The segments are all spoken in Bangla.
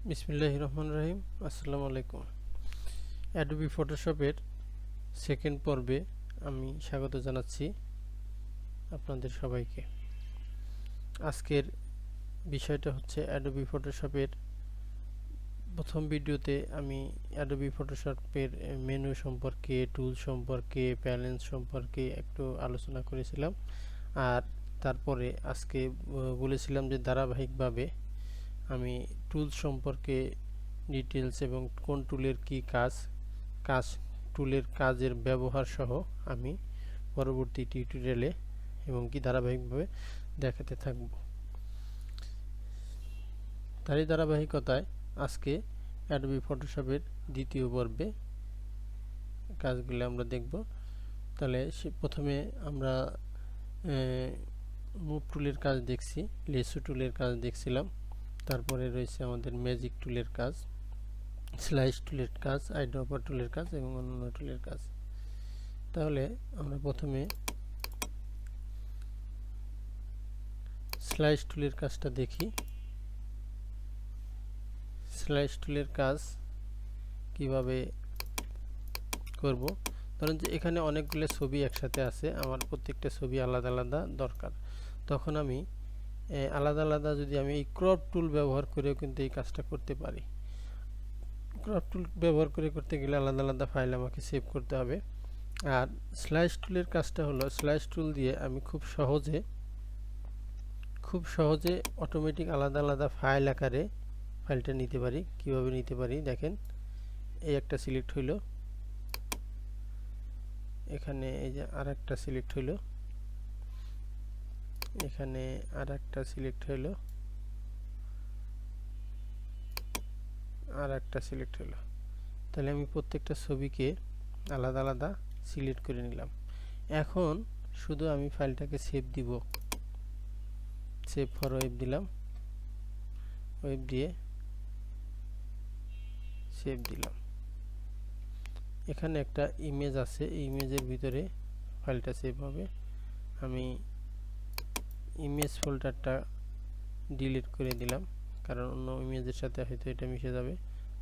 বিসমিল্লাহির রহমানির রহিম। আসসালামু আলাইকুম। অ্যাডোবি ফটোশপের সেকেন্ড পর্বে আমি স্বাগত জানাচ্ছি আপনাদের সবাইকে। আজকের বিষয়টা হচ্ছে অ্যাডোবি ফটোশপের প্রথম ভিডিওতে আমি অ্যাডোবি ফটোশপের মেনু সম্পর্কে, টুল সম্পর্কে, ব্যালেন্স সম্পর্কে একটু আলোচনা করেছিলাম। আর তারপরে আজকে বলেছিলাম যে ধারাবাহিকভাবে আমি টুলস সম্পর্কে ডিটেলস এবং কোন টুলের কি কাজ টুলের কাজের ব্যবহার সহ আমি পরবর্তী টিউটোরিয়ালে এবং কি ধারাবাহিকভাবে দেখাতে থাকব। তারই ধারাবাহিকতায় আজকে অ্যাডোবি ফটোশপের দ্বিতীয় পর্বে কাজগুলো আমরা দেখব। তাহলে প্রথমে আমরা মুভ টুলের কাজ দেখছি, লেসো টুলের কাজ দেখছিলাম, তারপরে রয়েছে আমাদের ম্যাজিক টুলের কাজ, স্লাইস টুলের কাজ, আইড্রপার টুলের কাজ এবং অন্যান্য টুলের কাজ। তাহলে আমরা প্রথমে স্লাইস টুলের কাজটা দেখি। স্লাইস টুলের কাজ কিভাবে করব, ধরেন যে এখানে অনেকগুলো ছবি একসাথে আছে, আমার প্রত্যেকটা ছবি আলাদা আলাদা দরকার। তখন আমি আলাদা আলাদা যদি আমি এই ক্রপ টুল ব্যবহার করেও কিন্তু এই কাজটা করতে পারি। ক্রপ টুল ব্যবহার করতে গেলে আলাদা আলাদা ফাইল আমাকে সেভ করতে হবে। আর স্লাইস টুলের কাজটা হলো, স্লাইস টুল দিয়ে আমি খুব সহজে অটোমেটিক আলাদা আলাদা ফাইল আকারে ফাইলটা নিতে পারি। কিভাবে নিতে পারি দেখেন, এই একটা সিলেক্ট হইলো, এখানে এই যে আরেকটা সিলেক্ট হইলো, এখানে আরেকটা সিলেক্ট হইলো, আরেকটা সিলেক্ট হইলো। তাহলে আমি প্রত্যেকটা ছবিকে আলাদা আলাদা সিলেক্ট করে নিলাম। এখন শুধু আমি ফাইলটাকে সেভ দিব, সেভ ফর ওয়েব দিলাম, ওয়েব দিয়ে সেভ দিলাম। এখানে একটা ইমেজ আছে, এই ইমেজের ভিতরে ফাইলটা সেভ হবে। আমি ইমেজ ফোল্ডারটা ডিলিট করে দিলাম, কারণ অন্য ইমেজের সাথে হয়তো এটা মিশে যাবে।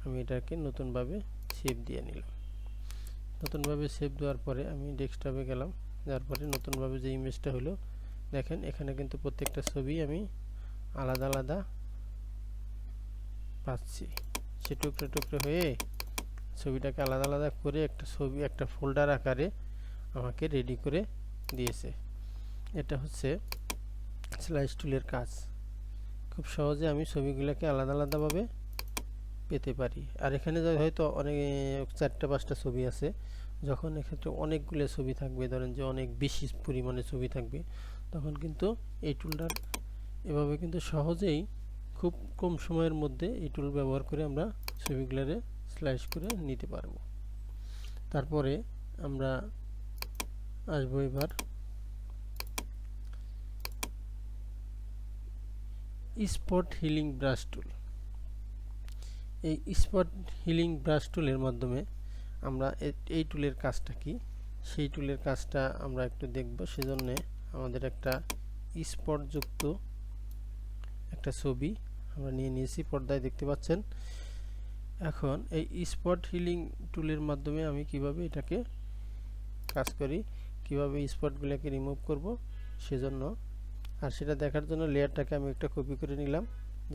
আমি এটাকে নতুনভাবে সেভ দিয়ে নিলাম। নতুনভাবে সেভ দেওয়ার পরে আমি ডেস্কটপে গেলাম, যার পরে নতুনভাবে যে ইমেজটা হলো, দেখেন এখানে কিন্তু প্রত্যেকটা ছবি আমি আলাদা আলাদা পাচ্ছি। সে টুকরো টুকরো হয়ে ছবিটাকে আলাদা আলাদা করে একটা ছবি, একটা ফোল্ডার আকারে আমাকে রেডি করে দিয়েছে। এটা হচ্ছে স্লাইস টুলের কাজ। খুব সহজে আমি ছবিগুলোকে আলাদা আলাদাভাবে পেতে পারি। আর এখানে হয়তো অনেক 4-5টা ছবি আছে, যখন এক্ষেত্রে অনেকগুলো ছবি থাকবে, ধরেন যে অনেক বেশি পরিমাণে ছবি থাকবে, তখন কিন্তু এই টুলটার এভাবে কিন্তু সহজেই খুব কম সময়ের মধ্যে এই টুল ব্যবহার করে আমরা ছবিগুলোরে স্লাইস করে নিতে পারবো। তারপরে আমরা আসবো এবার স্পট হিলিং ব্রাশ টুল। এই স্পট হিলিং ব্রাশ টুলের মাধ্যমে আমরা এই টুলের কাজটা কি, সেই টুলের কাজটা আমরা একটু দেখব। সেজন্য আমাদের একটা স্পট যুক্ত একটা ছবি আমরা নিয়ে নিয়েছি, পর্দায় দেখতে পাচ্ছেন। এখন এই স্পট হিলিং টুলের মাধ্যমে আমি কিভাবে এটাকে কাজ করি, কিভাবে স্পটগুলোকে রিমুভ করব, সেজন্য আর সেটা দেখার জন্য লেয়ারটাকে আমি একটা কপি করে নিলাম,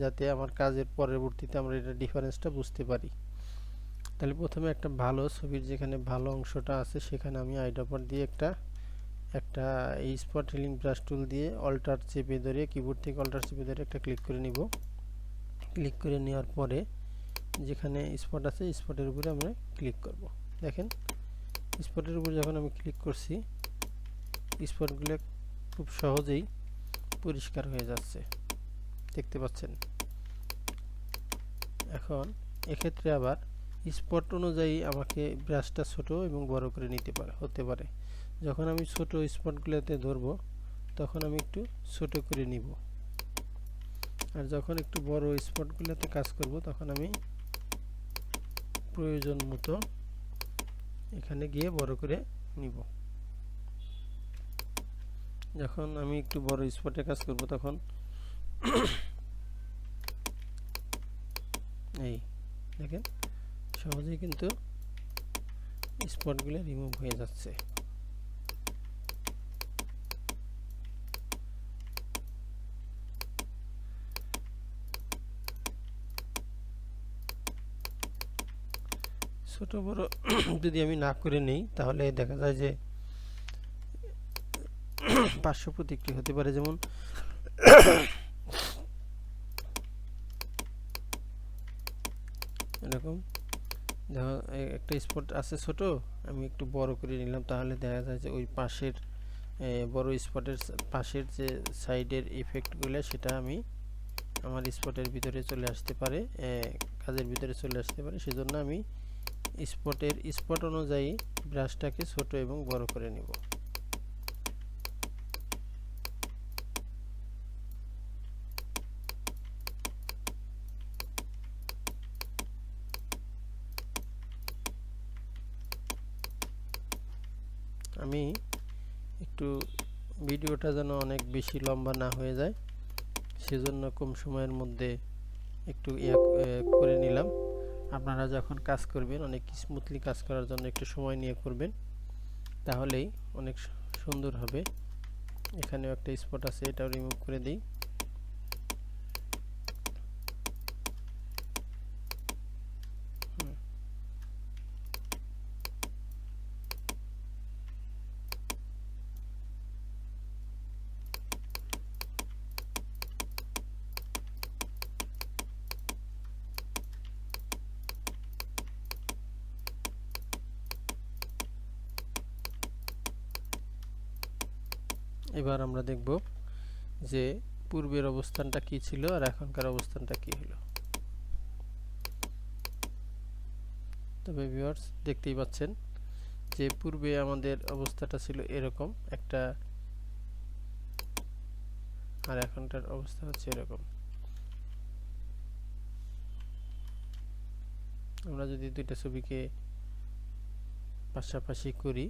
যাতে আমার কাজের পরবর্তীতে আমরা এটা ডিফারেন্সটা বুঝতে পারি। তাহলে প্রথমে একটা ভালো ছবির যেখানে ভালো অংশটা আছে সেখানে আমি আইড্রপার দিয়ে একটা এই স্পট হিলিং ব্রাশ টুল দিয়ে অল্টার চেপে ধরে, কিবোর্ড থেকে অল্টার চেপে ধরে একটা ক্লিক করে নিব। ক্লিক করে নেওয়ার পরে যেখানে স্পট আছে স্পটের উপরে আমরা ক্লিক করব। দেখেন স্পটের উপর যখন আমি ক্লিক করছি, স্পটগুলো খুব সহজেই পরিষ্কার হয়ে যাচ্ছে, দেখতে পাচ্ছেন। এখন এক্ষেত্রে আবার স্পট অনুযায়ী আমাকে ব্রাশটা ছোট এবং বড় করে হতে পারে। যখন আমি ছোট স্পটগুলোতে ধরবো তখন আমি একটু ছোট করে নিব, আর যখন একটু বড় স্পটগুলোতে কাজ করব তখন আমি প্রয়োজন মতো এখানে গিয়ে বড় করে নিব। যখন আমি একটু বড় স্পটে কাজ করব তখন এই দেখেন সহজেই কিন্তু স্পটগুলো রিমুভ হয়ে যাচ্ছে। ছোট বড় যদি আমি না করে নেই তাহলে দেখা যায় যে পার্শ্ব প্রতিক্রিয়া হতে পারে, যেমন এরকম দেখো একটা স্পট আছে ছোট, আমি একটু বড় করে নিলাম, তাহলে দেখা যায় যে ওই পাশের বড় স্পটের পাশের যে সাইডের ইফেক্টগুলো সেটা আমি আমার স্পটের ভিতরে চলে আসতে পারে, কাজের ভিতরে চলে আসতে পারে। সেজন্য আমি স্পট অনুযায়ী ব্রাশটাকে ছোট এবং বড় করে নিব। আমি একটু ভিডিওটা যেন অনেক বেশি লম্বা না হয়ে যায় সেজন্য কম সময়ের মধ্যে একটু করে নিলাম। আপনারা যখন কাজ করবেন অনেক স্মুথলি কাজ করার জন্য একটু সময় নিয়ে করবেন, তাহলেই অনেক সুন্দর হবে। এখানেও একটা স্পট আছে, এটাও রিমুভ করে দিই। এবার আমরা দেখব যে পূর্বের অবস্থানটা কি ছিল আর এখনকার অবস্থানটা কি হলো। তবে ভিউয়ার্স দেখতেই পাচ্ছেন যে পূর্বে আমাদের অবস্থাটা ছিল এরকম একটা, আর এখনকার অবস্থা হচ্ছে এরকম। আমরা যদি দুইটা ছবিকে পাশাপাশি করি,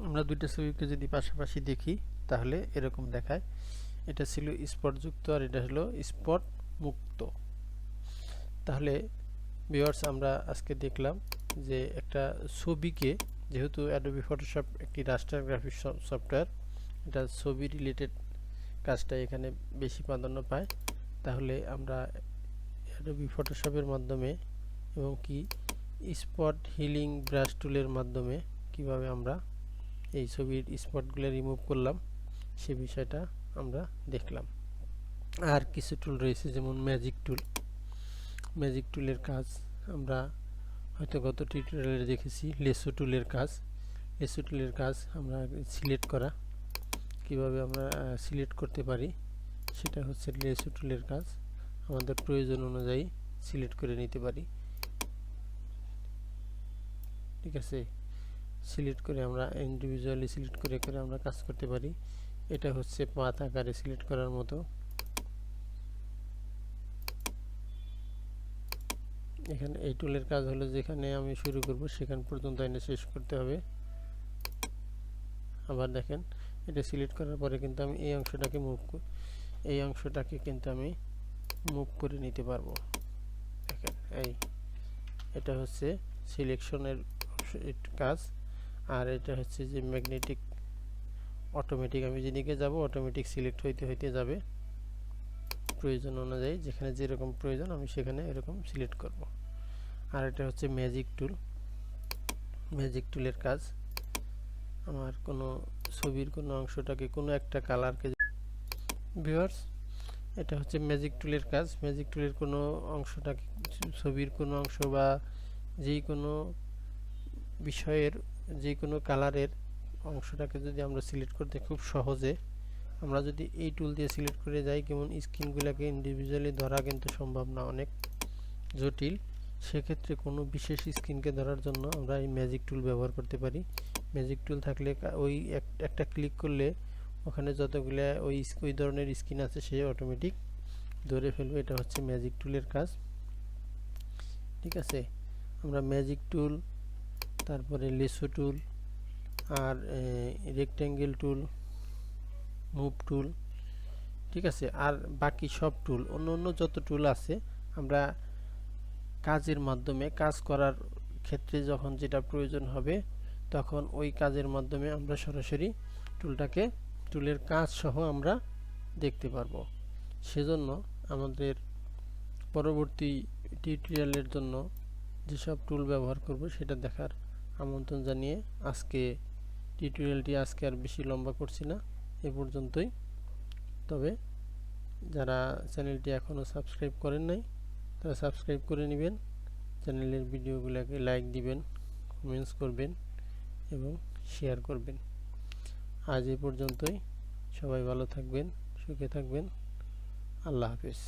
আমরা দুইটা ছবিকে যদি পাশাপাশি দেখি তাহলে এরকম দেখায়। এটা ছিল স্পট যুক্ত আর এটা হলো স্পট মুক্ত। তাহলে ভিউয়ার্স আমরা আজকে দেখলাম যে একটা ছবিকে, যেহেতু অ্যাডোবি ফটোশপ একটি রাস্টার গ্রাফিক্স সফটওয়্যার, এটা ছবি রিলেটেড কাজটা এখানে বেশি প্রাধান্য পায়। তাহলে আমরা অ্যাডোবি ফটোশপের মাধ্যমে এবং কি স্পট হিলিং ব্রাশ টুলের মাধ্যমে কিভাবে আমরা এই ছবির স্পটগুলো রিমুভ করলাম সে বিষয়টা আমরা দেখলাম। আর কিছু টুল রয়েছে যেমন ম্যাজিক টুলের কাজ আমরা হয়তো গত টিউটোরিয়ালে দেখেছি। লেসো টুলের কাজ আমরা সিলেক্ট করা, কিভাবে আমরা সিলেক্ট করতে পারি সেটা হচ্ছে লেসো টুলের কাজ। আমাদের প্রয়োজন অনুযায়ী সিলেক্ট করে নিতে পারি, ঠিক আছে। সিলেক্ট করে আমরা ইন্ডিভিজুয়ালি সিলেক্ট করে আমরা কাজ করতে পারি। এটা হচ্ছে পাত আকারে সিলেক্ট করার মতো। এখানে এই টুলের কাজ হলো যেখানে আমি শুরু করব সেখান পর্যন্ত এনে শেষ করতে হবে। আবার দেখেন এটা সিলেক্ট করার পরে কিন্তু আমি এই অংশটাকে কিন্তু আমি মুভ করে নিতে পারবো। দেখেন এটা হচ্ছে সিলেকশনের কাজ। আর এটা হচ্ছে যে ম্যাগনেটিক অটোমেটিক, আমি যেদিকে যাব অটোমেটিক সিলেক্ট হইতে যাবে প্রয়োজন অনুযায়ী, যেখানে যেরকম প্রয়োজন আমি সেখানে এরকম সিলেক্ট করব। আর এটা হচ্ছে ম্যাজিক টুলের কাজ। আমার কোনো ছবির কোনো অংশটাকে কোনো একটা কালারকে ভিউয়ার্স, এটা হচ্ছে ম্যাজিক টুলের কাজ। ম্যাজিক টুলের কোনো অংশটাকে, ছবির কোনো অংশ বা যেই কোনো বিষয়ের যে কোনো কালারের অংশটাকে যদি আমরা সিলেক্ট করতে খুব সহজে, আমরা যদি এই টুল দিয়ে সিলেক্ট করে যাই, কেমন স্ক্রিনগুলোকে ইন্ডিভিজুয়ালি ধরা কিন্তু সম্ভব না, অনেক জটিল। সেক্ষেত্রে কোনো বিশেষ স্ক্রিনকে ধরার জন্য আমরা এই ম্যাজিক টুল ব্যবহার করতে পারি। ম্যাজিক টুল থাকলে ওই একটা ক্লিক করলে ওখানে যতগুলো ওই ধরনের স্ক্রিন আছে সে অটোমেটিক ধরে ফেলবে। এটা হচ্ছে ম্যাজিক টুলের কাজ। ঠিক আছে, আমরা ম্যাজিক টুল, তারপরে লেসো টুল, আর রেক্ট্যাঙ্গেল টুল, মুভ টুল, ঠিক আছে, আর বাকি সব টুল, অন্য অন্য যত টুল আছে, আমরা কাজের মাধ্যমে কাজ করার ক্ষেত্রে যখন যেটা প্রয়োজন হবে তখন ওই কাজের মাধ্যমে আমরা সরাসরি টুলের কাজ সহ আমরা দেখতে পারবো। সেজন্য আমাদের পরবর্তী টিউটোরিয়ালের জন্য যেসব টুল ব্যবহার করব সেটা দেখার আমন্ত্রণ জানিয়ে টিউটোরিয়ালটি আজকে আর বেশি লম্বা করছি না, এ পর্যন্তই। তবে যারা চ্যানেলটি এখনও সাবস্ক্রাইব করেন নাই তারা সাবস্ক্রাইব করে নেবেন, চ্যানেলের ভিডিওগুলোকে লাইক দিবেন, কমেন্টস করবেন এবং শেয়ার করবেন। আজ এ পর্যন্তই। সবাই ভালো থাকবেন, সুখে থাকবেন। আল্লাহ হাফেজ।